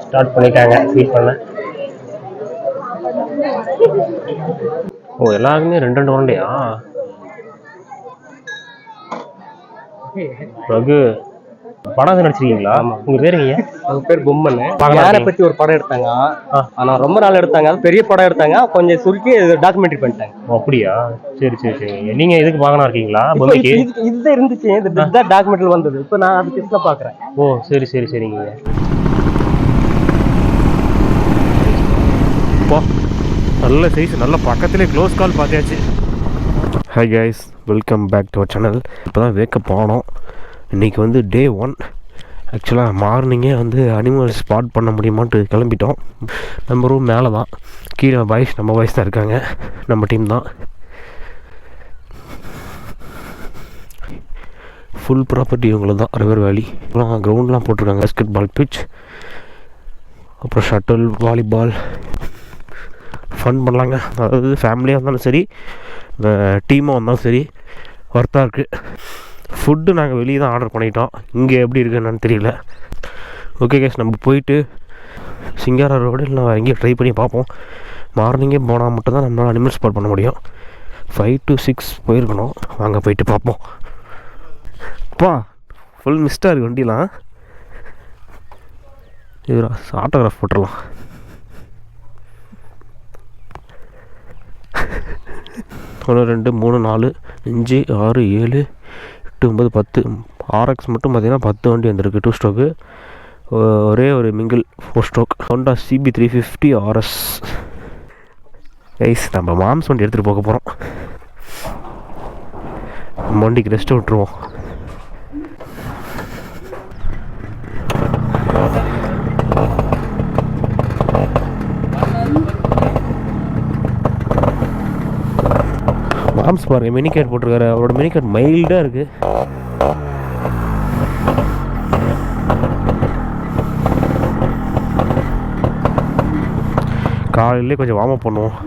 Start பண்ணிட்டாங்க feet பண்ண. ஓ எல்லாருக்குமே 2 உருண்டையா? ரகு படம் நடிச்சிருக்கீங்களா? உங்க பேருங்க? அவங்க பேர் பொம்மன். யாரை பத்தி ஒரு படம் எடுத்தாங்க, ஆனா ரொம்ப நாள் எடுத்தாங்க, பெரிய படம் எடுத்தாங்க, கொஞ்சம் சுருக்கி டாக்குமெண்ட்ரி பண்ணிட்டாங்க. அப்படியா? சரி சரி சரி. நீங்க எதுக்கு பார்க்கணும் இருக்கீங்களா? பொம்மைக்கு இதுதான் இருந்துச்சு, இதுதான் டாக்குமெண்ட்ரி வந்தது. இப்போ நான் அது கிட்ட பாக்குறேன். ஓ சரி சரி சரிங்க. நல்ல சைஸ், நல்ல பக்கத்துலேயே க்ளோஸ் கால் பார்த்தாச்சு. Hi guys, welcome back to our channel. இப்போ தான் வேக்கப் ஆனோம். இன்றைக்கி வந்து டே 1. ஆக்சுவலாக மார்னிங்கே வந்து அனிமல்ஸ் ஸ்பாட் பண்ண முடியுமான்ட்டு கிளம்பிட்டோம். நம்ம ரூம் மேலே தான், கீழே பாய்ஸ் நம்ம பாய்ஸ் தான் இருக்காங்க, நம்ம டீம் தான். ஃபுல் ப்ராப்பர்ட்டி இவங்களுக்கு தான், ரிவர் வேலி. கிரவுண்ட்லாம் போட்டிருக்காங்க, பாஸ்கெட் பால் பிட்ச், அப்புறம் ஷட்டில், வாலிபால், ஃபன் பண்ணலாங்க. அதாவது ஃபேமிலியாக இருந்தாலும் சரி, டீமாக இருந்தாலும் சரி, ஒர்த்தாக இருக்குது. ஃபுட்டு நாங்கள் வெளியே தான் ஆர்டர் பண்ணிட்டோம், இங்கே எப்படி இருக்குன்னு தெரியல. ஓகே கேஸ், நம்ம போயிட்டு சிங்காரா ரோடு இல்லை எங்கேயும் ட்ரை பண்ணி பார்ப்போம். மார்னிங்கே போனால் மட்டும்தான் நம்மளால் அனிமல் ஸ்பாட் பண்ண முடியும். 5 to 6 போயிருக்கணும். வாங்க போயிட்டு பார்ப்போம். அப்பா ஃபுல் மிஸ்டாக இருக்குது வண்டிலாம். இது ஆட்டோகிராஃப் போட்டுடலாம். 1 2 3 4 5 6 7 8 9 10 RX மட்டும் பார்த்திங்கன்னா 10 வண்டி வந்திருக்கு. 2 ஸ்ட்ரோக்கு, ஒரே ஒரு mingle 4 stroke Honda CB 350 RS. Guys, நம்ம மாம்ஸ் வண்டி எடுத்துகிட்டு போக போகிறோம். நம்ம வண்டிக்கு ரெஸ்ட்டு விட்டுருவோம். மாம்ஸ் பாருங்க, மினிகேட் போட்டிருக்காரு. அவரோட மினிகேட் மைல்டாக இருக்குது. காலையிலே கொஞ்சம் வார்ம் அப் பண்ணுவோம்.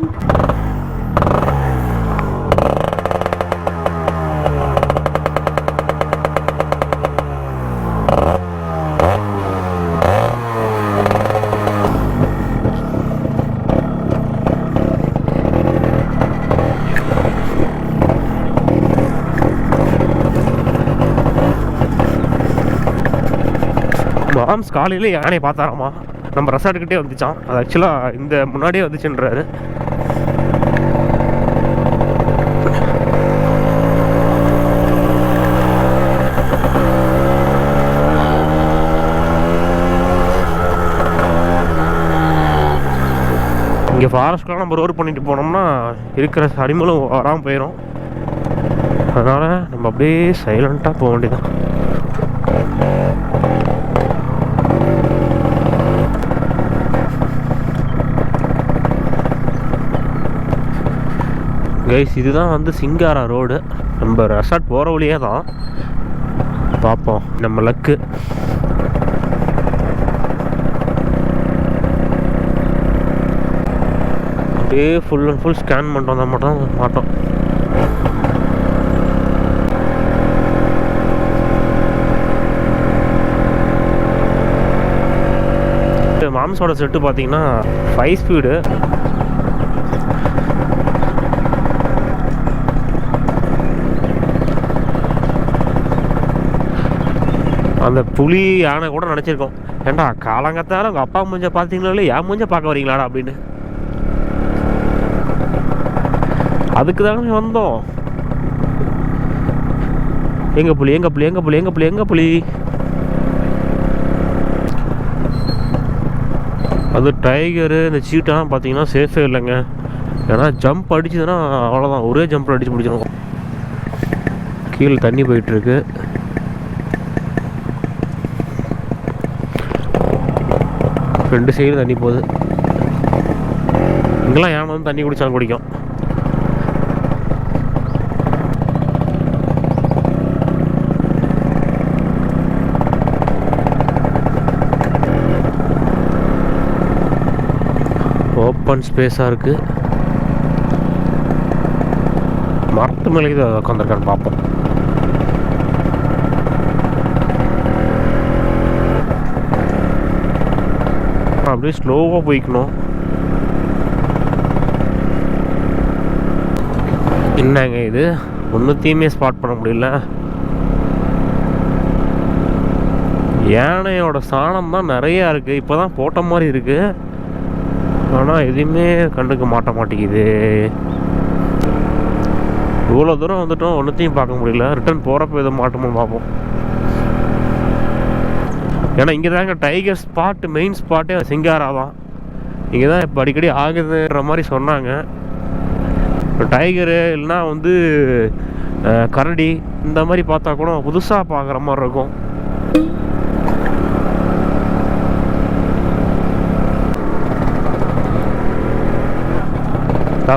மாம்ஸ் காலையில் யானை பார்த்தாராமா, நம்ம ரெசார்ட்டுக்கிட்டே வந்துச்சான். அது ஆக்சுவலாக இந்த முன்னாடியே வந்துச்சுன்றாரு. இங்கே ஃபாரஸ்ட்லாம் நம்ம ரோடு பண்ணிட்டு போனோம்னா இருக்கிற அனிமலும் வராமல் போயிடும். அதனால் நம்ம அப்படியே சைலண்ட்டாக போக வேண்டியதான். கைஸ், இதுதான் வந்து சிங்காரா ரோடு. நம்ம ரெசார்ட் போகிற வழியே தான். பார்ப்போம் நம்ம லக்கு. அப்படியே ஃபுல் அண்ட் ஃபுல் ஸ்கேன் பண்ணிட்டு வந்தால் மட்டும் தான் மாட்டோம். மாம்ஸோட செட்டு பார்த்தீங்கன்னா 5 ஸ்பீடு. அந்த புலி யானை கூட நினச்சிருக்கோம், ஏண்டா காலங்கத்தால உங்கள் அப்பா மூஞ்ச பார்த்தீங்களா இல்லை என் மூஞ்ச பார்க்க வரீங்களாடா அப்படின்னு. அதுக்கு தானே வந்தோம். எங்க புலி, எங்க புலி, எங்க புலி, எங்க புலி, எங்க புலி. அது டைகரு, இந்த சீட்டெல்லாம் பார்த்தீங்கன்னா சேஃபே இல்லைங்க. ஏன்னா ஜம்ப் அடிச்சதுன்னா அவ்வளோதான், ஒரே ஜம்பில் அடித்து முடிச்சிடும். கீழே தண்ணி போயிட்டுருக்கு. ரெண்டு சைடு தண்ணி போகுது. இங்கெல்லாம் யானை வந்து தண்ணி குடித்தாலும் குடிக்கும். ஓப்பன் ஸ்பேஸாக இருக்குது. மரத்து மேலே உட்காந்துருக்கான்னு பார்ப்போம். அப்படியே ஸ்லோவாக போய்க்கணும். என்னங்க இது ஒன்றுத்தையுமே ஸ்பாட் பண்ண முடியல. யானையோட சாணம் தான் நிறையா இருக்குது. இப்போ தான் போட்ட மாதிரி இருக்குது, ஆனால் எதுவுமே கண்டுக்க மாட்டேங்குது. இவ்வளோ தூரம் வந்துட்டோம், ஒன்றுத்தையும் பார்க்க முடியல. ரிட்டர்ன் போகிறப்ப எதுவும் மாட்டோமோ பார்ப்போம். ஏன்னா இங்கே தாங்க டைகர் ஸ்பாட்டு, மெயின் ஸ்பாட்டே சிங்காரா தான். இங்கே தான் இப்போ அடிக்கடி ஆகுதுன்ற மாதிரி சொன்னாங்க. இப்போ டைகரு இல்லைன்னா வந்து கரடி இந்த மாதிரி பார்த்தா கூட புதுசாக பார்க்குற மாதிரி இருக்கும்.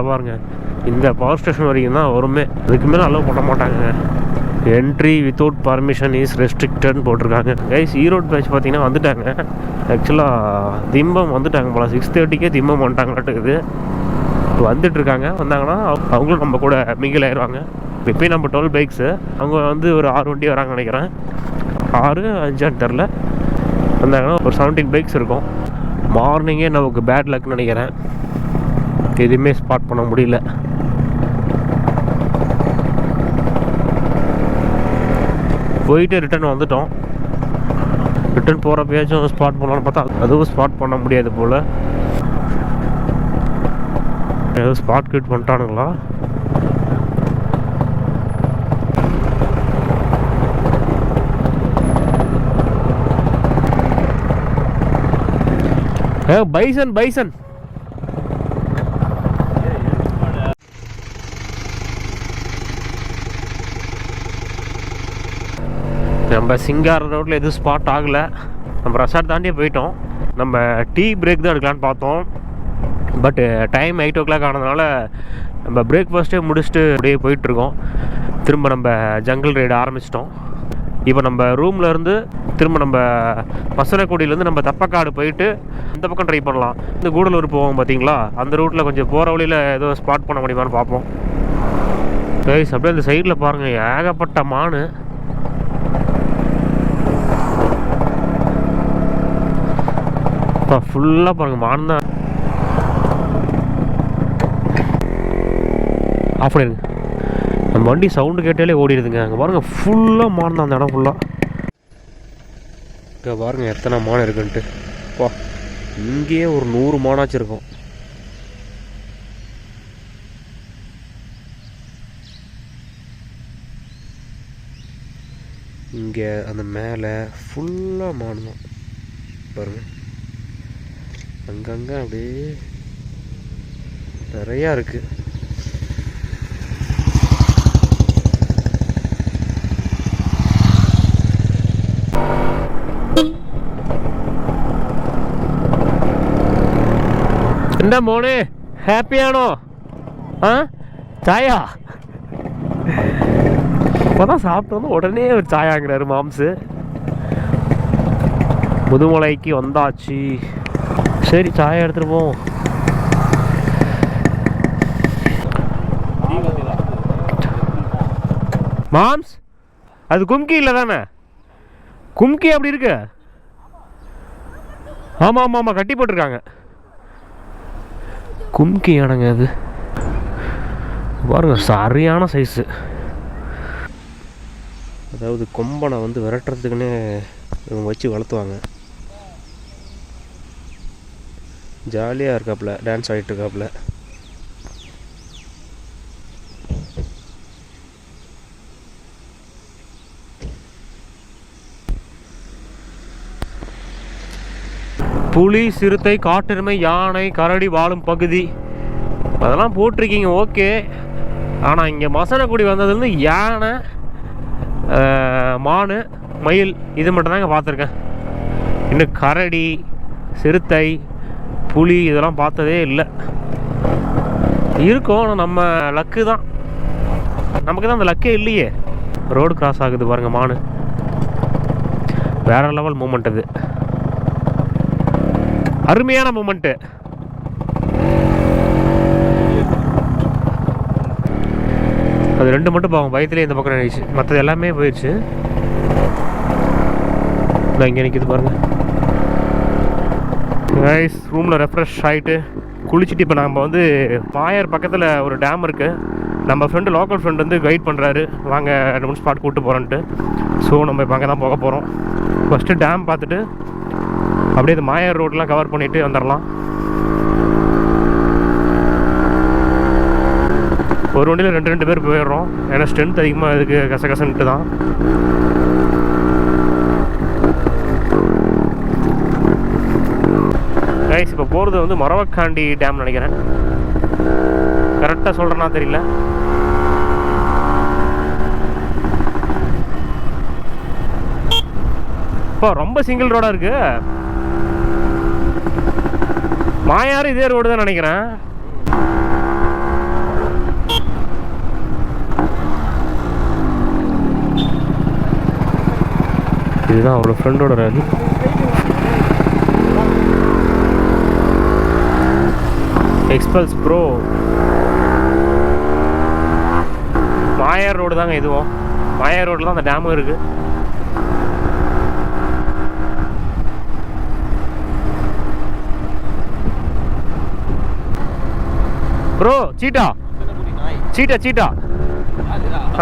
பாருங்க, இந்த பவர் ஸ்டேஷன் வரைக்கும் தான் வருமே, அதுக்கு மேலே அலோவ் பண்ண மாட்டாங்க. என்ட்ரி வித்தவுட் பர்மிஷன் இஸ் ரெஸ்ட்ரிக்டட்னு போட்டிருக்காங்க. கைஸ், ஈரோடு பேட்ச் பார்த்தீங்கன்னா வந்துட்டாங்க. ஆக்சுவலாக திம்பம் வந்துட்டாங்க போல. 6:30க்கே திம்பம் வந்துட்டாங்களாட்டுக்குது. இப்போ வந்துட்டுருக்காங்க. வந்தாங்கன்னா அவங்களும் நம்ம கூட மிங்கில் ஆயிடுவாங்க. இப்போயும் நம்ம 12 பைக்ஸு, அவங்க வந்து ஒரு 6 வண்டி வராங்கன்னு நினைக்கிறேன். 6, 5 தெரில. வந்தாங்கன்னா ஒரு 17 பைக்ஸ் இருக்கும். மார்னிங்கே நமக்கு பேட் லக்னு நினைக்கிறேன், எதுவுமே ஸ்பாட் பண்ண முடியல. போயிட்டு ரிட்டர்ன் வந்துட்டோம். ரிட்டர்ன் போகிறப்பயாச்சும் ஸ்பாட் பண்ணலான்னு பார்த்தா அதுவும் ஸ்பாட் பண்ண முடியாது போல். ஏதோ ஸ்பாட் கிட் பண்ணிட்டானுங்களா? பைசன் பைசன் நம்ம சிங்கார ரோட்டில் எதுவும் ஸ்பாட் ஆகலை. நம்ம ரெசார்ட் தாண்டியே போயிட்டோம். நம்ம டீ பிரேக் தான் எடுக்கலான்னு பார்த்தோம். பட்டு டைம் 8 o'clock ஆனதுனால நம்ம பிரேக்ஃபாஸ்ட்டே முடிச்சுட்டு அப்படியே போயிட்டுருக்கோம். திரும்ப நம்ம ஜங்கிள் ரைடு ஆரம்பிச்சிட்டோம். இப்போ நம்ம ரூமில் இருந்து திரும்ப நம்ம பசனக்குடியிலேருந்து நம்ம தப்பக்காடு போயிட்டு இந்த பக்கம் ட்ரை பண்ணலாம். இந்த கூடலூர் போவோம் பார்த்தீங்களா, அந்த ரூட்டில் கொஞ்சம் போகிற வழியில் ஏதோ ஸ்பாட் பண்ண முடியுமான்னு பார்ப்போம். கைஸ், அப்படியே அந்த சைடில் பாருங்கள், ஏகப்பட்ட மான். ஃபுல்லாக பாருங்கள் மான் தான். ஆஃப் பண்ணிடுங்க. நம்ம வண்டி சவுண்டு கேட்டாலே ஓடிடுதுங்க. அங்கே பாருங்கள், ஃபுல்லாக மான் தான் அந்த இடம் ஃபுல்லாக. இங்கே பாருங்கள் எத்தனை மான் இருக்குன்ட்டு. வா, இங்கேயே ஒரு 100 மானாச்சும் இருக்கும். இங்கே அந்த மேலே ஃபுல்லாக மான் தான் பாருங்கள். அங்கங்கே அப்படியே நிறையா இருக்குது. என்ன மோனே, ஹாப்பியானோ? சாயா இப்போதான் சாப்பிட்டு வந்து உடனே ஒரு சாயாங்கிறாரு மாம்சு. முதுமலைக்கு வந்தாச்சு. சரி, சாயா எடுத்துகிட்டு போவோம். மாம்ஸ், அது கும்கி இல்லை தானே? கும்கி அப்படி இருக்கு. ஆமாம் ஆமாம் ஆமாம், கட்டி போட்டிருக்காங்க. கும்கி யானைங்க அது. பாருங்க, சரியான சைஸு. அதாவது கொம்பனை வந்து விரட்டுறதுக்குன்னே இவங்க வச்சு வளர்த்துவாங்க. ஜாலியாக இருக்காப்புல, டான்ஸ் ஆகிட்டு இருக்காப்புல. புலி, சிறுத்தை, காட்டெருமை, யானை, கரடி வாழும் பகுதி அதெல்லாம் போட்டிருக்கீங்க, ஓகே. ஆனால் இங்கே மசனக்குடி வந்ததுலேருந்து யானை, மான், மயில் இது மட்டும்தாங்க பார்த்துருக்கேன். இன்னும் கரடி, சிறுத்தை, புலி இதெல்லாம் பார்த்ததே இல்லை. இருக்கும், ஆனால் நம்ம லக்கு தான், நமக்கு தான் அந்த லக்கே இல்லையே. ரோடு கிராஸ் ஆகுது பாருங்கள் மான். வேறு லெவல் மூமெண்ட் அது, அருமையான மூமெண்ட்டு. அது 2 மட்டும் போகும், பயத்துலேயே இந்த பக்கம் நினைச்சு, மற்றது எல்லாமே போயிடுச்சு. இங்கே நிற்கிது பாருங்க. கைஸ் ரூமில் ரெஃப்ரெஷ் ஆகிட்டு குளிச்சுட்டு இப்போ நம்ம வந்து மாயர் பக்கத்தில் ஒரு டேம் இருக்குது. நம்ம ஃப்ரெண்டு லோக்கல் ஃப்ரெண்ட் வந்து கைட் பண்ணுறாரு, வாங்க 2 மூணு ஸ்பாட் கூப்பிட்டு போகிறோன்ட்டு. ஸோ நம்ம இப்போ அங்கே தான் போக போகிறோம். ஃபஸ்ட்டு டேம் பார்த்துட்டு அப்படியே இந்த மாயர் ரோடெலாம் கவர் பண்ணிவிட்டு வந்துடலாம். ஒரு வண்டியில் 2 பேர் போயிடுறோம், ஏன்னா ஸ்ட்ரென்த் அதிகமாக இதுக்கு கசகசன்ட்டு தான். கைஸ் இப்போ போகிறது வந்து மரவக்காண்டி டேம் நினைக்கிறேன், கரெக்டாக சொல்கிறேன்னா தெரியல. இப்போ ரொம்ப சிங்கிள் ரோடாக இருக்கு. மாயாறு இதே ரோடு தான் நினைக்கிறேன். இதுதான் அவரோட ஃப்ரெண்டோட rally. Xpulse bro. Moyar road தாங்க இதுவும். மாயார் ரோடில் தான் அந்த டேமும் இருக்கு. ப்ரோ சீட்டா சீட்டா சீட்டா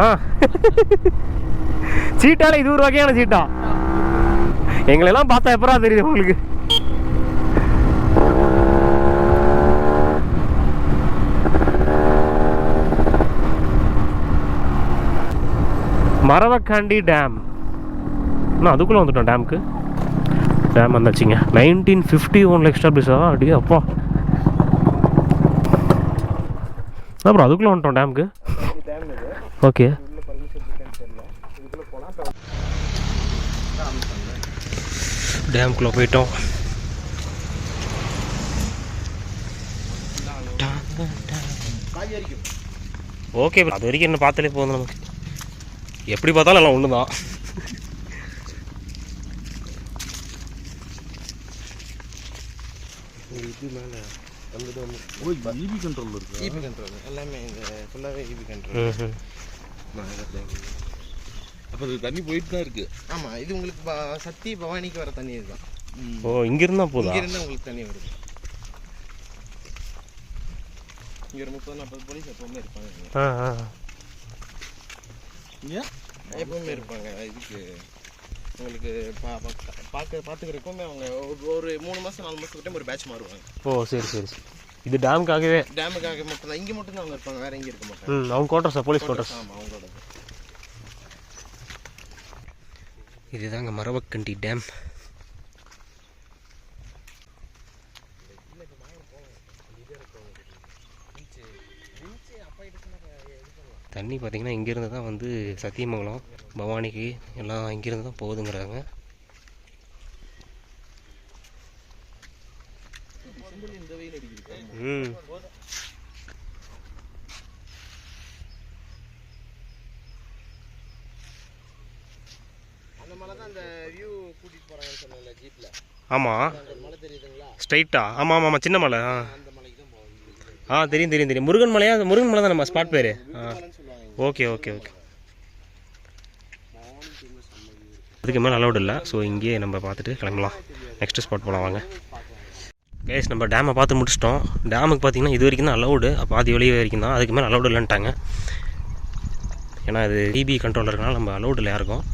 ஆ சீட்டால இது ஒரு வகையான சீட்டா. எங்களெல்லாம் பார்த்தா எப்பரா தெரியுது உங்களுக்கு? மரவக்காண்டி டேம். நான் அதுக்குள்ளே வந்துட்டோம் டேமுக்கு. டேம் வந்தாச்சுங்க. 1951 எஸ்டாப்ளிஷா? அடி அப்பா. அப்புறம் அதுக்குள்ளே வந்துட்டோம் டேமுக்கு. ஓகே. டேமுக்குள்ளே போயிட்டோம். ஓகே, அது வரைக்கும் என்ன பார்த்தாலே போதும் நமக்கு. எப்படி பார்த்தாலும் எல்லாம் ஒன்று தான். இது மேலே இபி கண்ட்ரோல் இருக்குது. இபி கண்ட்ரோல் எல்லாமே இந்த ஃபுல்லாகவே இபி கண்ட்ரோல். அப்போ அது தண்ணி போயிட்டு தான் இருக்குது. ஆமாம், இது உங்களுக்கு சக்தி பவானிக்கு வர தண்ணி இதுதான். ஓ, இங்கேருந்து தான் போதும். இங்கேருந்து உங்களுக்கு தண்ணி வருது. இங்கே ஒரு 30-40 போலீஸ் எப்பவுமே இருப்பாங்க. எப்பவுமே இருப்பாங்க. இதுக்கு உங்களுக்கு பார்த்துக்கிறதுக்குமே அவங்க ஒரு 3 மாதம் 4 மாதத்துக்கிட்டே ஒரு பேட்ச் மாறுவாங்க. ஓ சரி சரி சரி. இது டேமுக்காகவே? டேமுக்காக மட்டும் தான். இங்கே மட்டும் தான் அவங்க இருப்பாங்க, வேறு எங்கேயும் இருக்க மாட்டாங்க. அவங்க குவார்ட்டர்ஸா? Police quarters. ஆமாம், அவங்களோட. இதுதாங்க மரவக்கண்டி டேம். தண்ணி பார்த்திங்கன்னா இங்கேருந்து தான் வந்து சத்தியமங்கலம் பவானிக்கு எல்லாம் இங்கேருந்து தான் போகுதுங்கிறாங்க. ஆமாம், ஸ்ட்ரைட்டா? ஆமாம் ஆமாம் ஆமாம், சின்ன மலை. தெரியும் தெரியும் தெரியும். முருகன் மலையா? முருகன் மலை தான் நம்ம ஸ்பாட் பேர். Okay okay okay. அதுக்கு மேலே அலௌடு இல்லை. ஸோ இங்கேயே நம்ம பார்த்துட்டு கிளம்பலாம். நெக்ஸ்ட் ஸ்பாட் போகலாம் வாங்க. கைஸ் நம்ம டேமை பார்த்து முடிச்சிட்டோம். டேமுக்கு பார்த்திங்கன்னா இது வரைக்கும் தான் அலௌடு, பாதி வெளியே வரைக்கும் தான். அதுக்கு மேலே அலௌடு இல்லைன்ட்டாங்க. ஏன்னா அது டிபி கண்ட்ரோல் இருக்கனால நம்ம அலௌடு இல்லை யாருக்கும்.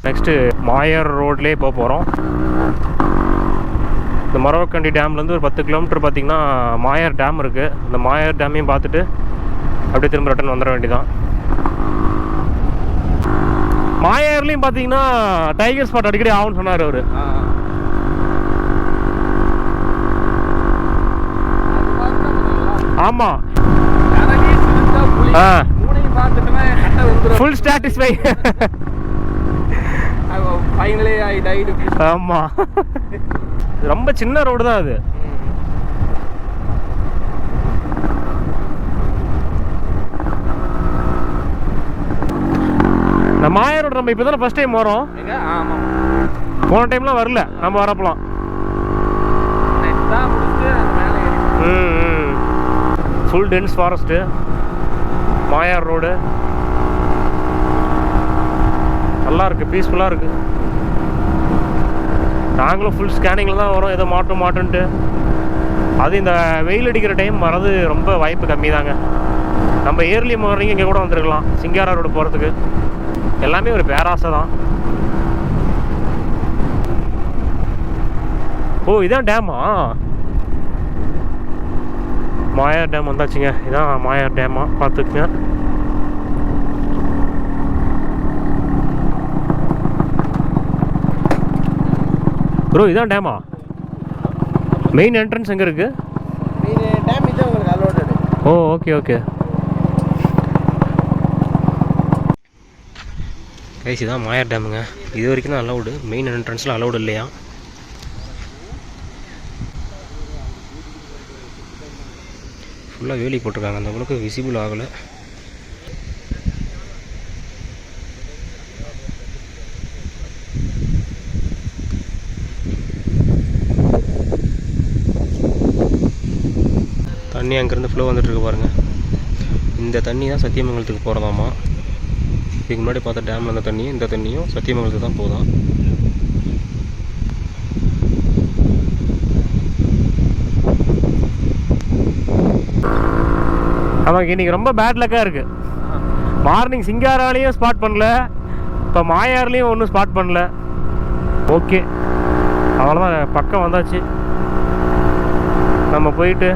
நெக்ஸ்ட்டு மாயர் ரோட்லேயே போக போகிறோம். இந்த மரவக்கண்டி டேம்லேருந்து ஒரு 10 கிலோமீட்டர் பார்த்திங்கன்னா மாயர் டேம் இருக்குது. அந்த மாயர் டேமையும் பார்த்துட்டு அப்படியே திரும்ப ரிட்டன் வந்துட வேண்டியதான். மாயர்லேயும் பார்த்தீங்கன்னா டைகர் ஸ்பாட் அடிக்கடி ஆகும்னு சொன்னார் அவர். ஆமாம், ஃபுல் சாட்டிஸ்ஃபை. ஆமாம், ரொம்ப சின்ன ரோடு தான் அது. நம்ம மாயர் ரோடு நம்ம இப்போ தானே ஃபஸ்ட் டைம் வரோம். போன டைம்லாம் வரல, நம்ம வரப்பலாம். Full dense forest Moyar road. நல்லா இருக்குது, பீஸ்ஃபுல்லாக இருக்குது. நாங்களும் ஃபுல் ஸ்கேனிங்கில் தான் வரோம், எதோ மாட்டோன்ட்டு. அது இந்த வெயில் அடிக்கிற டைம் வரது ரொம்ப வாய்ப்பு கம்மி தாங்க. நம்ம ஏர்லி மார்னிங் இங்கே கூட வந்துருக்கலாம் சிங்காரா ரோடு போகிறதுக்கு. எல்லாமே ஒரு பேராசை தான். ஓ இதான் டேமா? மாயார் டேம் வந்தாச்சுங்க. இதான் மாயார் டேமா, பார்த்துக்குங்க. ப்ரோ இதான் டேமா? மெயின் என்ட்ரன்ஸ் எங்கே இருக்குது? மெயின் டேம் இது உங்களுக்கு அலோடட். ஓ ஓகே ஓகே. கைஸ் இதான் மாயார் டேமுங்க. இது வரைக்கும் தான் அலௌடு, மெயின் என்ட்ரன்ஸில் அலௌடு இல்லையா. ஃபுல்லாக வேலி போட்டிருக்காங்க, அந்த அளவுக்கு விசிபிள் ஆகலை. தண்ணி அங்கேருந்து ஃப்ளோ வந்துட்டுருக்கு பாருங்கள். இந்த தண்ணி தான் சத்தியமங்கலத்துக்கு போகிறதாமா. இதுக்கு முன்னாடி பார்த்த டேமில் அந்த தண்ணியும் இந்த தண்ணியும் சத்தியமங்கலத்துக்கு தான் போகுதான். நமக்கு இன்றைக்கி ரொம்ப பேட் லக்காக இருக்குது. மார்னிங் சிங்காராலையும் ஸ்பாட் பண்ணல, இப்போ மாயார்லேயும் ஒன்றும் ஸ்பாட் பண்ணல. ஓகே அவ்வளோதான், பக்கம் வந்தாச்சு. நம்ம போயிட்டு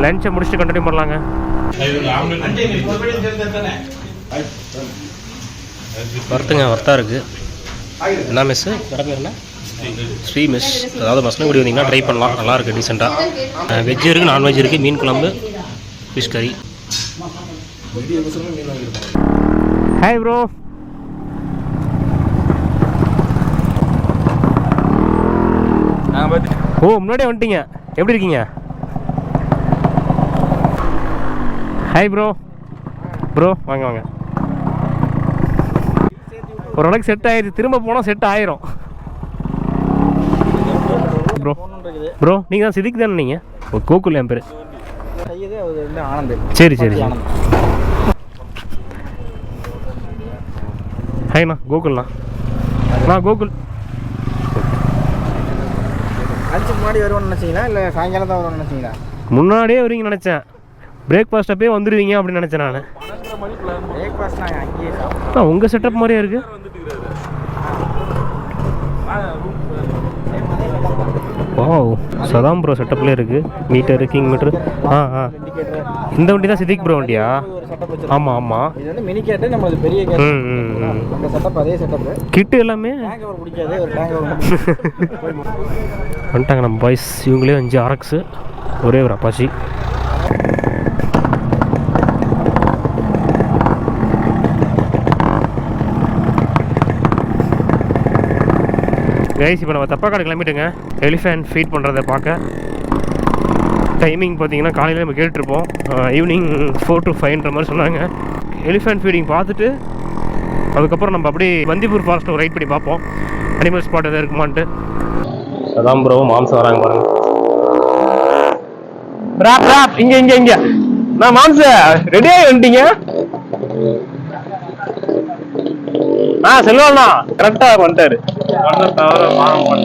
லஞ்சை முடிச்சுட்டு கண்டினியூ பண்ணலாங்க. வர்த்துங்க வர்த்தா இருக்குது. என்ன மெஸ்ஸு கடை பேர் என்ன? ஸ்ரீ மெஸ். அதாவது மசனகுடி வந்தீங்கன்னா ட்ரை பண்ணலாம், நல்லாயிருக்கு டீசெண்டாக. வெஜ் இருக்குது, நான்வெஜ் இருக்குது, மீன் குழம்பு, ஃபிஷ் கறி. Hi bro. ஓ முன்னாடியே வந்துட்டீங்க, எப்படி இருக்கீங்க? Hi bro. ப்ரோ வாங்க வாங்க. ஓரளவுக்கு செட் ஆயிடுச்சு, திரும்ப போனால் செட் ஆயிரும். ப்ரோ ப்ரோ நீங்கள் தான் சிதிக் தானே? நீங்கள் ஓ கோகுல் என் பேர். சரி சரி சரி. ஹாய்ண்ணா கோகுல்ண்ணா. நான் கோகுல். முன்னாடி வருவோம்னு நினச்சிங்களா இல்லை சாயங்காலம் தான் வருவோம்னு நினச்சிங்களா? முன்னாடியே வருவீங்க நினச்சேன், பிரேக்ஃபாஸ்ட் அப்பயே வந்துடுவீங்க அப்படின்னு நினச்சேன் நான். பிரேக்ஃபாஸ்ட் நாங்கள் அங்கேயே உங்கள் செட்டப் மாதிரியே இருக்குது. வாவ் சதாம் ப்ரோ செட்டப்லேயே இருக்குது. Metre king metre. இந்த வண்டி தான் சிதிக் ப்ரோ வண்டியா? ஆமாம் ஆமாம். இது வந்து மினி கேட்டு நம்மளுக்கு பெரிய கேட். அந்த செட்டப் அதே செட்டப். கிட்டு எல்லாமே பிடிக்காது, ஒரு டேங்க் வந்துட்டாங்க நம்ம பாய்ஸ். இவங்களே 5 RX, ஒரே ஒரு அப்பாச்சி. கைஸ் இப்போ நம்ம தப்பாக்காடு கிளம்பிட்டுங்க, எலிஃபேண்ட் ஃபீட் பண்ணுறதை பார்க்க. டைமிங் பார்த்தீங்கன்னா காலையில் நம்ம கேட்டுருப்போம், ஈவினிங் 4 to 5ன்ற மாதிரி சொன்னாங்க. எலிஃபேண்ட் ஃபீடிங் பார்த்துட்டு அதுக்கப்புறம் நம்ம அப்படியே வந்திப்பூர் ஃபாரஸ்ட்டில் ரைட் பண்ணி பார்ப்போம், அனிமல் ஸ்பாட் எதாவது இருக்குமான்ட்டு. அதான் ப்ரோ மாம்சம் வராங்க பாருங்க. இங்கே நான் மாம்ச ரெடியாகி வந்துட்டீங்க. செல்வாண்ணா கரெக்டாக வந்துட்டாரு.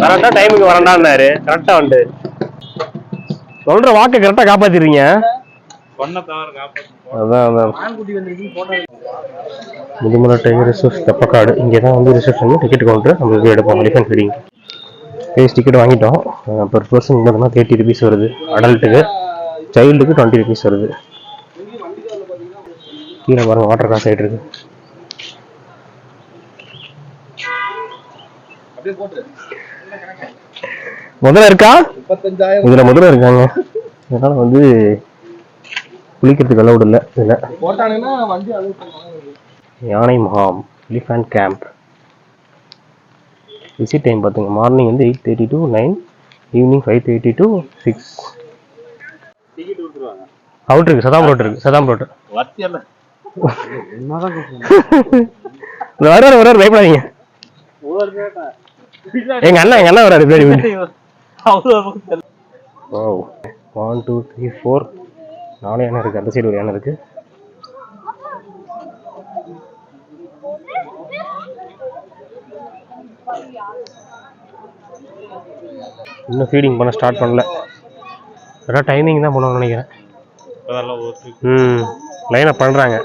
கரெக்டாக டைமுக்கு வரண்டான்னாரு, கரெக்டாக வந்துட்டு சொல்கிற வாக்கை கரெக்டாக காப்பாற்றிடுறீங்க. அதான் முதுமலை டைகர் ரிசர்வ் தெப்பக்காடு. இங்கே தான் வந்து ரிசப்ஷன், டிக்கெட் கவுண்டர். நம்ம போய் எடுப்போம் எலிஃபென்ட் ஃபீடிங். ஃபேஸ் டிக்கெட் வாங்கிட்டோம். பர் பர்சன் பார்த்தோம்னா 30 rupees வருது. அடல்ட்டுக்கு, சைல்டுக்கு 20 rupees வருது. கீழே பாருங்க வாட்டர் கிராஸ் ஆகிட்டு இருக்கு. முதல்ல இருக்கா? இதுல முதல்ல இருக்காங்க. அதனால வந்து குளிக்கிறதுக்கு அலௌட் இல்லை இதில். யானை முகாம் எலிஃபேண்ட் கேம்ப். விசிட் டைம் பார்த்துங்க, மார்னிங் வந்து 8:30 to 9, ஈவினிங் 5:30 to 6. அவுட் இருக்கு, சதாம் ரோட் இருக்கு, சதாம் ரோட். வர பயப்படாதீங்க. எங்க அண்ணா வராரு பேடி. 1 2 3 4 4 யானை இருக்கு. அந்த சைடு ஒரு யானை இருக்கு. இன்னும் ஃபீடிங் பண்ண ஸ்டார்ட் பண்ணல. அதான் டைமிங் தான் பண்ணுவாங்கன்னு நினைக்கிறேன். லைனப் பண்ணுறாங்க.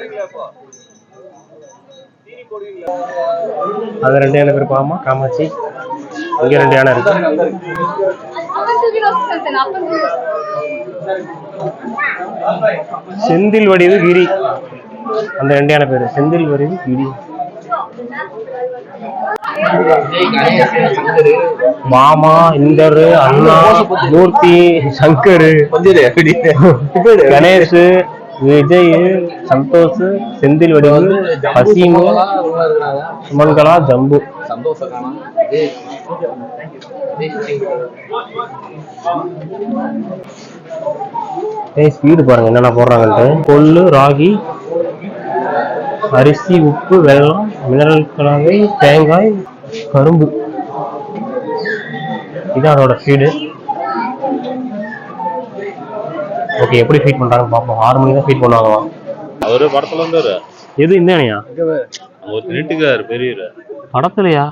அது 2 யானை இருப்பாமா காமாட்சி. இங்கே 2 யானை இருக்கு. செந்தில் வடிவு கிரி, அந்த 2 யானை பேரு செந்தில் வடிவு கிரி. மாமா, இந்தரு, அண்ணா, மூர்த்தி, சங்கரு, கணேஷ், விஜய், சந்தோஷ், செந்தில் வடிவு, ஹசீமு, சுமன்கலா, ஜம்பு. ஸ்பீடு பாருங்க என்னென்ன போடுறாங்கன்ட்டு. கொள்ளு, ராகி, அரிசி, உப்பு, வெல்லம், மினரல் கலவை, தேங்காய், கரும்பு. இதான் அதோட ஃபீடு. ஓகே, எப்படி ஃபீட் பண்றாங்க பாப்போம். 6 மணிக்கு தான் ஃபீட் பண்ணுவாங்களாம். அவரு படத்துல இருந்தாரு. எது இந்த அணையா? ஒரு திருட்டுக்காரு பெரியவர். படத்துலயா?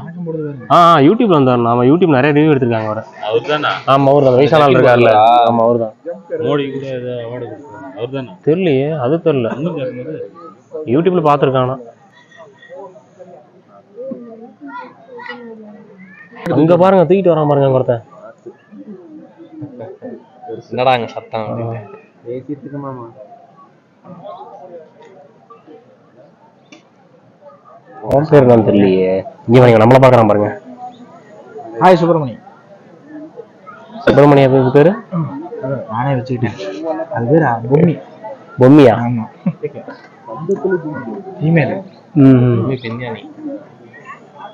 யூடியூப்ல வந்தாரு. நாம யூடியூப் நிறைய ரிவ்யூ எடுத்திருக்காங்க அவரை. அவர் தானா? ஆமா, அவர் தான். வயசான ஆள் இருக்காருல்ல. ஆமா, அவர் தான். மோடி கூட ஏதோ அவார்டு கொடுத்தாரு. அவர் தானா? தெரியலையே, அது தெரியல. யூடியூப்ல பாத்துருக்கானா? அங்க பாருங்க, தூக்கிட்டு வரான் பாருங்க ஒருத்தன். என்னடா அங்க சத்தம்? அவன் பேர் தான் தெரியலையே. இங்க பாருங்க, நம்மள பாக்குறான் பாருங்க. ஹாய் சுப்பிரமணி. சுப்பிரமணியா பேரு? நானே வச்சுக்கிட்டேன். அது பேர் பொம்மி. பொம்மியா? ஆமா, ஃபீமேல். பெண்யானி.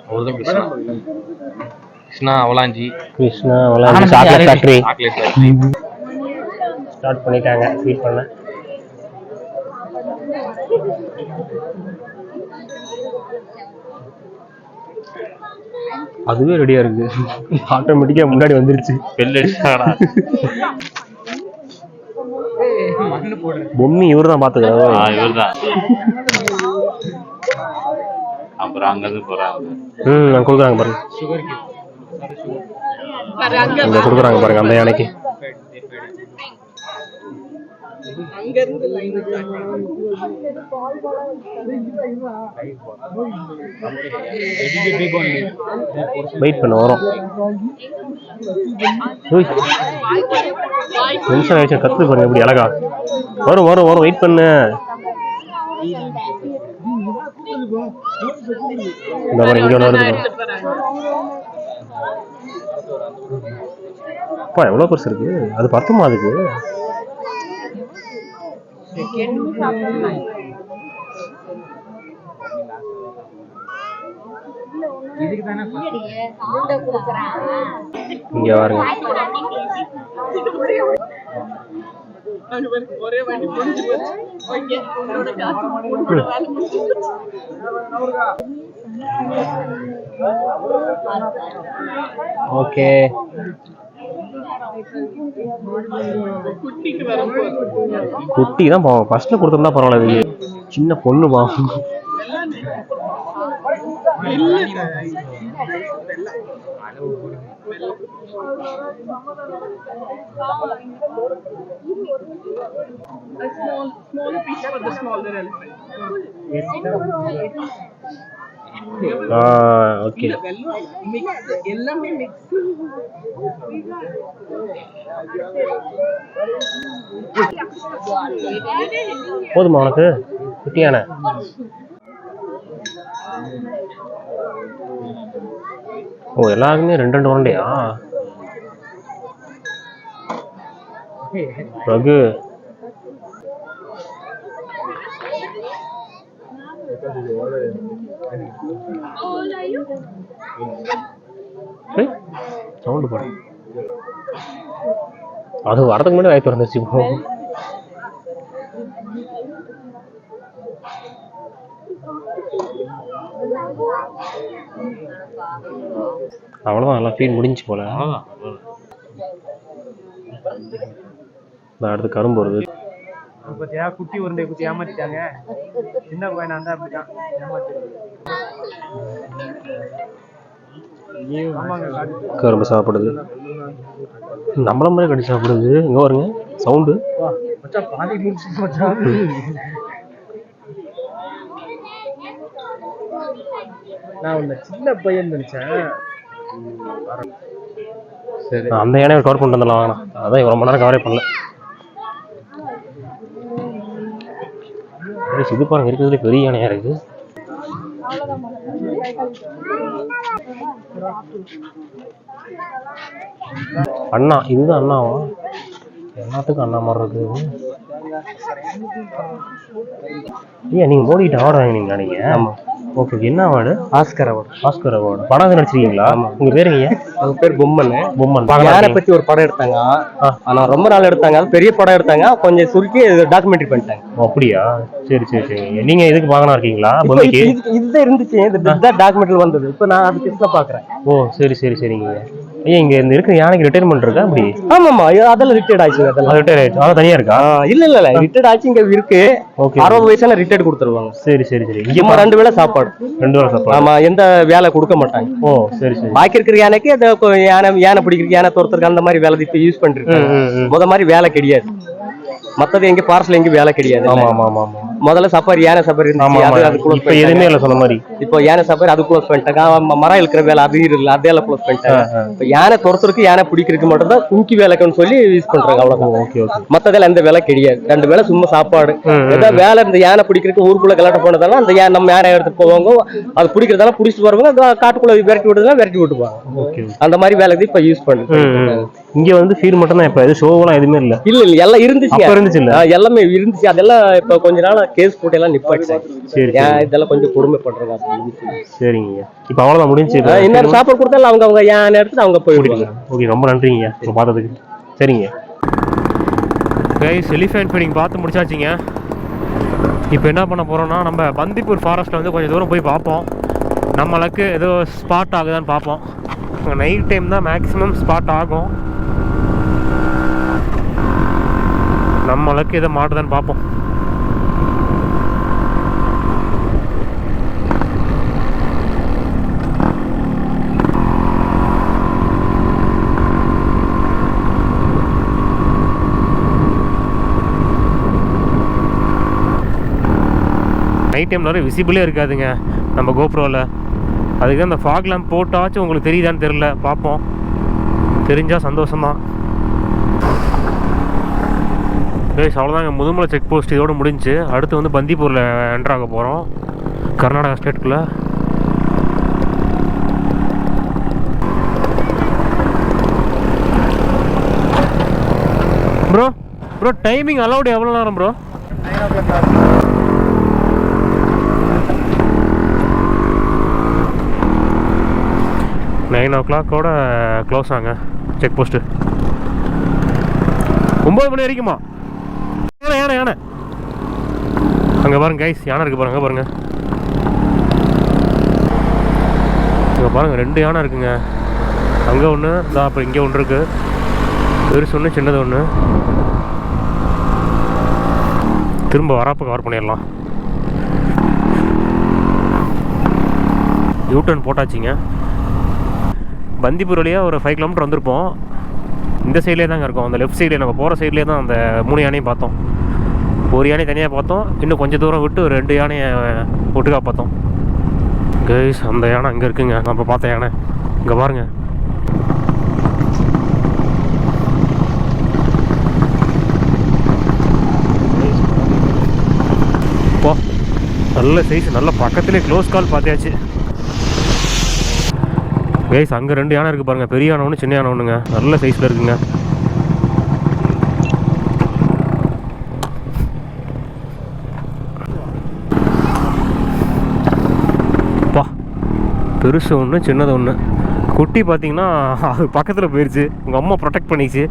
அவர்தான் Krishna avalanche. Krishna avalanche chocolate factory start பண்ணிட்டாங்க ஃபீட் பண்ண. அதுவே ரெடியா இருக்கு. ஆட்டோமேட்டிக்கா முன்னாடி வந்துருச்சு. பொம்மி இவரு தான் பாத்துக்கிறாரு. இவர்தான். அப்புறம் அங்க இருந்து போறாங்க. கொடுக்குறாங்க பாருங்க. இங்க கொடுக்குறாங்க பாருங்க அந்த யானைக்கு. வெயிட் பண்ண வரும். நிமிஷம் ஆயிடுச்சு. கத்து பாருங்க எப்படி அழகா. வரும் வரும் வரும். வெயிட் பண்ணு. இந்த மாதிரி இங்க ஒன்று வருது. அப்பா எவ்வளவு பெருசு இருக்கு. அது பத்துமா அதுக்கு? இங்க பாருங்க. ஓகே, குட்டி தான் பாவம். ஃபர்ஸ்ட்ல கொடுத்துருந்தா பரவாயில்ல. சின்ன பொண்ணு பாவம். ஓகே, போதுமா உனக்கு குட்டியான? ஓ, எல்லாருக்குமே 2 உருண்டையா? ரகு சவுண்ட் போட. அது வரதுக்கு முன்னாடி வாய்ப்பு வந்துருச்சு. அவ்வளவுதான், நல்லா ஃபீல் முடிஞ்சு போல. அடுத்து கரும்பு வருது. பத்தியா குட்டி உருண்டை குட்டி ஏமாத்திட்டாங்க. சின்ன பையனா இருந்தா அப்படிதான் கரும்பு சாப்பிடுது. நம்மள மாதிரி கடி சாப்பிடுது. இங்கே வருங்க சவுண்டு. மச்சான் பாதி முடிச்சு மச்சான். நான் உன்னை சின்ன பையன் நினைச்சேன். சரி அந்த யானையை கவர் பண்ணிட்டு வந்துடலாம் வாங்கண்ணா. அதான் ரொம்ப நேரம் கவரே பண்ணல. இது பாருங்க இருக்கிறதுல பெரிய யானையா இருக்கு. அண்ணா இதுதான் அண்ணாவா? எல்லாத்துக்கும் அண்ணா மாதிரி இருக்குது. ஐயா நீங்க மோடிக்கிட்ட அவார்டு வாங்கினீங்களா நீங்க? ஆமா. ஓகே என்ன award? Oscar award. Oscar award. படம் நடிச்சிருக்கீங்களா? உங்க பேருங்க? அவங்க பேர் பொம்மன். பொம்மன். யானை பத்தி ஒரு படம் எடுத்தாங்க. ஆனா ரொம்ப நாள் எடுத்தாங்க. பெரிய படம் எடுத்தாங்க. கொஞ்சம் சுருக்கி டாக்குமெண்ட்ரி பண்ணிட்டாங்க. அப்படியா? சரி சரி சரி. நீங்க எதுக்கு பார்க்கணும் இருக்கீங்களா? பொம்மைக்கு இதுதான் இருந்துச்சு. இதுதான் டாக்குமெண்ட்ரி வந்தது. இப்போ நான் அது கிட்ட பாக்குறேன். ஓ சரி சரி சரிங்க. ஐயா இங்க இந்த இருக்கிற யானைக்கு ரிட்டைர்மெண்ட் இருக்கா? அப்படி? ஆமாமா அதெல்லாம் ரிட்டையர்ட் ஆயிடுச்சு. அதெல்லாம் ரிட்டையர் ஆயிடுச்சு. அதான் தனியா இருக்கா? இல்ல ரிட்டையர்ட் ஆச்சு. இங்க இருக்கு. ஓகே 60 வயசுல ரிட்டையர்ட் கொடுத்துருவாங்க. சரி சரி சரி. இங்க 2 வேளை சாப்பாடு. 2 வேளை சாப்பாடு. ஆமா எந்த வேலை கொடுக்க மாட்டாங்க. ஓ சரி சரி. பாக்கி இருக்கிற யானைக்கு யானை பிடிக்கிறதுக்கு யானை துரத்துறதுக்கு அந்த மாதிரி வேலை இப்ப யூஸ் பண்ணிருக்காங்க. முத மாதிரி வேலை கிடையாது. மத்தது எங்க பார்சல் எங்க வேலை கிடையாது. ஆமா ஆமா ஆமா. முதல்ல சஃபாரி யானை சஃபாரி இருந்துச்சு. இப்ப எதுவுமே இல்ல சொன்ன மாதிரி. இப்போ யானை சஃபாரி அது க்ளோஸ் பண்ணிட்டாங்க. மரம் இருக்கிற வேலை அது இல்ல அதெல்லாம் க்ளோஸ் பண்ணிட்டாங்க. இப்ப யானை துரத்துறதுக்கு யானை பிடிக்கிறதுக்கு மட்டும் தான் குங்கி வேலைக்குன்னு சொல்லி யூஸ் பண்றாங்க. அவ்வளவுதான். Okay okay. மத்ததெல்லாம் எந்த வேலை கிடையாது. 2 வேளை சும்மா சாப்பாடு. ஏதாவது வேலை இந்த யானை பிடிக்கிறதுக்கு ஊருக்குள்ள கலாட்ட போனதெல்லாம் அந்த நம்ம யானை எடுத்துட்டு போவாங்க. அது பிடிக்கிறதெல்லாம் பிடிச்சிட்டு வருவாங்க. காட்டுக்குள்ள விரட்டி விட்டுதான் விரட்டி விட்டுப்பாங்க. ஓகே. அந்த மாதிரி வேலைக்கு இப்ப யூஸ் பண்ணுது. இங்க வந்து ஃபீல் மட்டும் தான். இப்ப எது ஷோவெல்லாம் எதுவுமே இல்ல. இல்ல எல்லாம் இருந்துச்சு. இருந்துச்சு இல்ல? எல்லாமே இருந்துச்சு. அதெல்லாம் இப்ப கொஞ்ச நாள் கேஸ் போட்டு எல்லாம் நிப்பாட்டிட்டாங்க. சரி இதெல்லாம் கொஞ்சம் கொடுமை பண்றாங்க. சரிங்க. இப்ப அவ்வளவுதான் முடிஞ்சு. இன்னொரு சாப்பாடு கொடுத்தாலும் அவங்க யானை எடுத்து அவங்க போயிடுவாங்க. ஓகே ரொம்ப நன்றிங்க பார்த்ததுக்கு. சரிங்க கைஸ் எலிஃபென்ட் ஃபீடிங் பார்த்து முடிச்சாச்சுங்க. இப்போ என்ன பண்ண போறோம்னா நம்ம பந்திப்பூர் ஃபாரஸ்ட்ல வந்து கொஞ்சம் தூரம் போய் பார்ப்போம். நம்மளுக்கு ஏதோ ஸ்பாட் ஆகுதான்னு பார்ப்போம். நைட் டைம் தான் மேக்ஸிமம் ஸ்பாட் ஆகும். நம்மளுக்கு எதை மாட்டுதான்னு பார்ப்போம். நைட் டைம் நிறைய விசிபிளே இருக்காதுங்க நம்ம கோப்ரோவில். அதுக்கு அந்த ஃபாக் லேம்ப் போட்டாச்சும் உங்களுக்கு தெரியுதான்னு தெரில. பார்ப்போம். தெரிஞ்சால் சந்தோஷம்தான். கைஸ் அவ்வளோதாங்க முதுமலை செக் போஸ்ட் இதோடு முடிஞ்சு. அடுத்து வந்து பந்திப்பூரில் என்ட்ரு ஆக போகிறோம். கர்நாடகா ஸ்டேட்டுக்குள்ளே. ப்ரோ டைமிங் அலௌட் எவ்வளோ நேரம் ப்ரோ? 9 o'clock க்ளோஸ் ஆங்க செக் போஸ்ட்டு. 9 மணி வரைக்குமா? யானை யானை அங்கே பாருங்க கைஸ். யானை இருக்குது பாருங்க. பாருங்க இங்கே பாருங்கள் 2 யானை இருக்குங்க. அங்கே ஒன்று தான். அப்புறம் இங்கே ஒன்று இருக்குது. பெருசு ஒன்று சின்னது ஒன்று. திரும்ப வரப்போ கவர் பண்ணிடலாம். யூட்டர்ன் போட்டாச்சிங்க. பந்திப்பூர் வழியாக ஒரு 5 கிலோமீட்டர் வந்திருப்போம். இந்த சைட்லேயே தாங்க இருக்கோம். அந்த லெஃப்ட் சைட்லேயே நம்ம போகிற சைட்லேயே தான் அந்த 3 யானையும் பார்த்தோம். ஒரு யானை தனியாக பார்த்தோம். இன்னும் கொஞ்சம் தூரம் விட்டு ஒரு 2 யானையை ஒட்டுக்கா பார்த்தோம். கைஸ் அந்த யானை அங்கே இருக்குங்க. நம்ம பார்த்த யானை இங்கே பாருங்க. போ நல்ல சைஸ். நல்ல பக்கத்துலேயே க்ளோஸ் கால் பார்த்தாச்சு. கைஸ் அங்கே 2 யானை இருக்குது பாருங்கள். பெரிய யானை ஒன்று சின்ன யானை ஒன்றுங்க. நல்ல சைஸில் இருக்குங்க. பா பெருசு ஒன்று சின்னது ஒன்று. குட்டி பார்த்தீங்கன்னா அது பக்கத்தில் போயிடுச்சு. உங்கள் அம்மா ப்ரொடெக்ட் பண்ணிச்சு.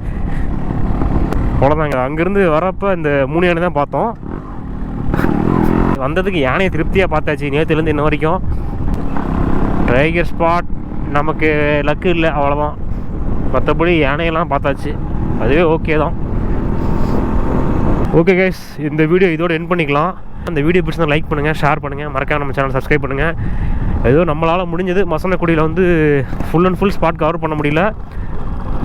அவ்வளோதாங்க. அங்கேருந்து வரப்போ இந்த 3 யானை தான் பார்த்தோம். வந்ததுக்கு யானையை திருப்தியாக பார்த்தாச்சு. நேற்றுலேருந்து இன்ன வரைக்கும் டைகர் ஸ்பாட் நமக்கு லக்கு இல்லை. அவ்வளோதான். மற்றபடி யானையெல்லாம் பார்த்தாச்சு. அதுவே ஓகே தான். ஓகே கைஸ் இந்த வீடியோ இதோடு எண்ட் பண்ணிக்கலாம். அந்த வீடியோ பிடிச்சா லைக் பண்ணுங்கள், ஷேர் பண்ணுங்கள், மறக்காம நம்ம சேனல் சப்ஸ்கிரைப் பண்ணுங்கள். ஏதோ நம்மளால் முடிஞ்சது மசனக்குடியில் வந்து full and full spot cover பண்ண முடியல.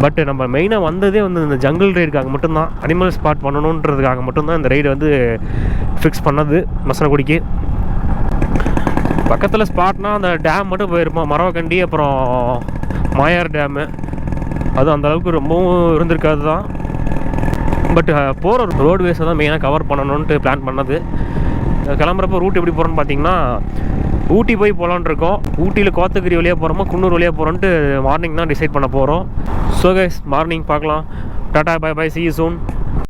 பட் நம்ம மெயினாக வந்ததே வந்து இந்த ஜங்கிள் ரைடுக்காக மட்டும்தான், அனிமல் ஸ்பாட் பண்ணணுன்றதுக்காக மட்டும்தான் இந்த ரைடு வந்து ஃபிக்ஸ் பண்ணது மசனகுடிக்கு. பக்கத்தில் ஸ்பாட்னா அந்த டேம் மட்டும் போயிருப்போம், மரவக்கண்டி அப்புறம் மாயார் டேமு. அது அந்தளவுக்கு ரொம்பவும் இருந்திருக்காது தான். பட் போகிற ரோட்வேஸை தான் மெயினாக கவர் பண்ணணுன்ட்டு பிளான் பண்ணது. கிளம்புறப்போ ரூட் எப்படி போகிறோன்னு பார்த்தீங்கன்னா, ஊட்டி போய் போகலான்னு இருக்கோம். ஊட்டியில் கோத்தகிரி வழியாக போகிறோமா குன்னூர் வழியாக போகிறோன்ட்டு மார்னிங் தான் டிசைட் பண்ண போகிறோம். ஸோ கைஸ், மார்னிங் பார்க்கலாம். Tata, bye bye, see you soon.